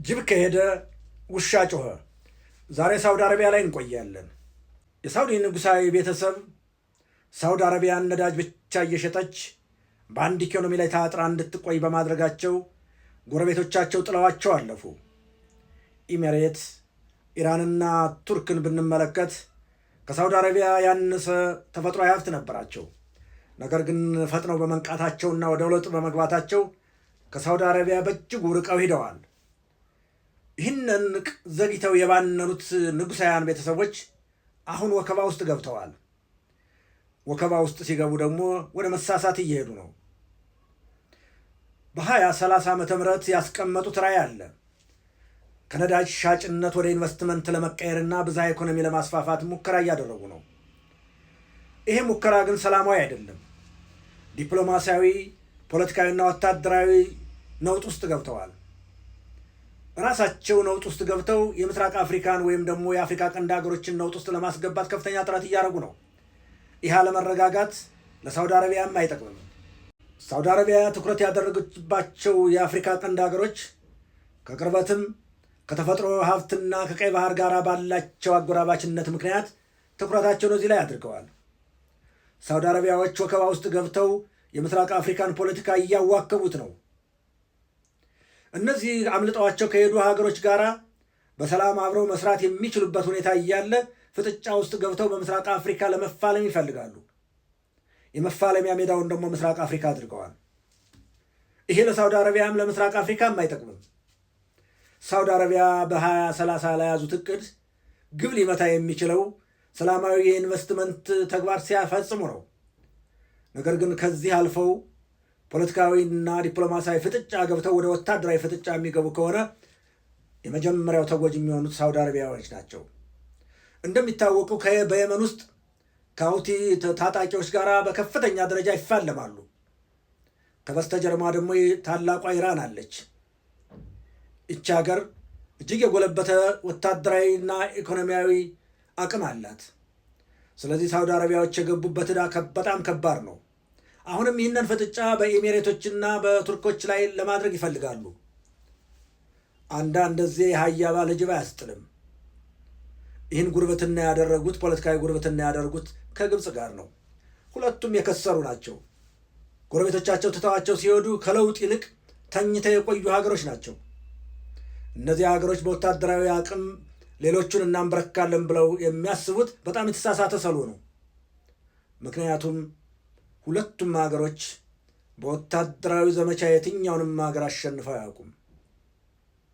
ጅብ ከሄደ ውሻ ጮኸ። ዛሬ ሳውዲ አረቢያ ላይ እንቆያለን። የሳውዲ ንጉሳዊ ቤተሰብ ሳውዲ አረቢያን ነዳጅ ብቻ እየሸጠች በአንድ ኢኮኖሚ ላይ ታጥራ እንድትቆይ በማድረጋቸው ጎረቤቶቻቸው ጥለዋቸው አለፉ። ኢሜሬት፣ ኢራንና ቱርክን ብንመለከት ከሳውዲ አረቢያ ያነሰ ተፈጥሯዊ ሀብት ነበራቸው። ነገር ግን ፈጥነው በመንቃታቸውና ወደ ለውጥ በመግባታቸው ከሳውዲ አረቢያ በእጅጉ ርቀው ሂደዋል። ይህንን ዘግይተው የባነኑት ንጉሳውያን ቤተሰቦች አሁን ወከባ ውስጥ ገብተዋል። ወከባ ውስጥ ሲገቡ ደግሞ ወደ መሳሳት እየሄዱ ነው። በ2030 ዓመተ ምህረት ያስቀመጡት ራዕይ አለ። ከነዳጅ ሻጭነት ወደ ኢንቨስትመንት ለመቀየርና ብዝሃ ኢኮኖሚ ለማስፋፋት ሙከራ እያደረጉ ነው። ይሄ ሙከራ ግን ሰላማዊ አይደለም። ዲፕሎማሲያዊ፣ ፖለቲካዊና ወታደራዊ ነውጥ ውስጥ ገብተዋል። ራሳቸው ነውጥ ውስጥ ገብተው የምስራቅ አፍሪካን ወይም ደግሞ የአፍሪካ ቀንድ ሀገሮችን ነውጥ ውስጥ ለማስገባት ከፍተኛ ጥረት እያደረጉ ነው። ይህ አለመረጋጋት ለሳውዲ አረቢያም አይጠቅምም። ሳውዲ አረቢያ ትኩረት ያደረገችባቸው የአፍሪካ ቀንድ ሀገሮች ከቅርበትም ከተፈጥሮ ሀብትና ከቀይ ባህር ጋር ባላቸው አጎራባችነት ምክንያት ትኩረታቸውን እዚህ ላይ አድርገዋል። ሳውዲ አረቢያዎች ወከባ ውስጥ ገብተው የምስራቅ አፍሪካን ፖለቲካ እያዋከቡት ነው። እነዚህ አምልጠዋቸው ከሄዱ ሀገሮች ጋር በሰላም አብረው መስራት የሚችሉበት ሁኔታ እያለ ፍጥጫ ውስጥ ገብተው በምስራቅ አፍሪካ ለመፋለም ይፈልጋሉ። የመፋለሚያ ሜዳውን ደግሞ ምስራቅ አፍሪካ አድርገዋል። ይሄ ለሳውዲ አረቢያም ለምስራቅ አፍሪካም አይጠቅምም። ሳውዲ አረቢያ በ2030 ላይ ያዙት እቅድ ግብ ሊመታ የሚችለው ሰላማዊ የኢንቨስትመንት ተግባር ሲያፈጽሙ ነው። ነገር ግን ከዚህ አልፈው ፖለቲካዊና ዲፕሎማሲያዊ ፍጥጫ ገብተው ወደ ወታደራዊ ፍጥጫ የሚገቡ ከሆነ የመጀመሪያው ተጎጂ የሚሆኑት ሳውዲ አረቢያዎች ናቸው። እንደሚታወቀው በየመን ውስጥ ከሁቲ ታጣቂዎች ጋር በከፍተኛ ደረጃ ይፋለማሉ። ከበስተጀርባ ደግሞ ታላቋ ኢራን አለች። ይቺ ሀገር እጅግ የጎለበተ ወታደራዊና ኢኮኖሚያዊ አቅም አላት። ስለዚህ ሳውዲ አረቢያዎች የገቡበት ዕዳ በጣም ከባድ ነው። አሁንም ይህንን ፍጥጫ በኤሚሬቶችና በቱርኮች ላይ ለማድረግ ይፈልጋሉ። አንዳንድ ጊዜ የሀያ ባለ ጅብ አያስጥልም። ይህን ጉርብትና ያደረጉት ፖለቲካዊ ጉርብትና ያደረጉት ከግብፅ ጋር ነው። ሁለቱም የከሰሩ ናቸው። ጎረቤቶቻቸው ትተዋቸው ሲሄዱ ከለውጥ ይልቅ ተኝተው የቆዩ ሀገሮች ናቸው። እነዚህ ሀገሮች በወታደራዊ አቅም ሌሎቹን እናንበረካለን ብለው የሚያስቡት በጣም የተሳሳተ ሰሉ ነው። ምክንያቱም ሁለቱም ሀገሮች በወታደራዊ ዘመቻ የትኛውንም ሀገር አሸንፈው አያውቁም።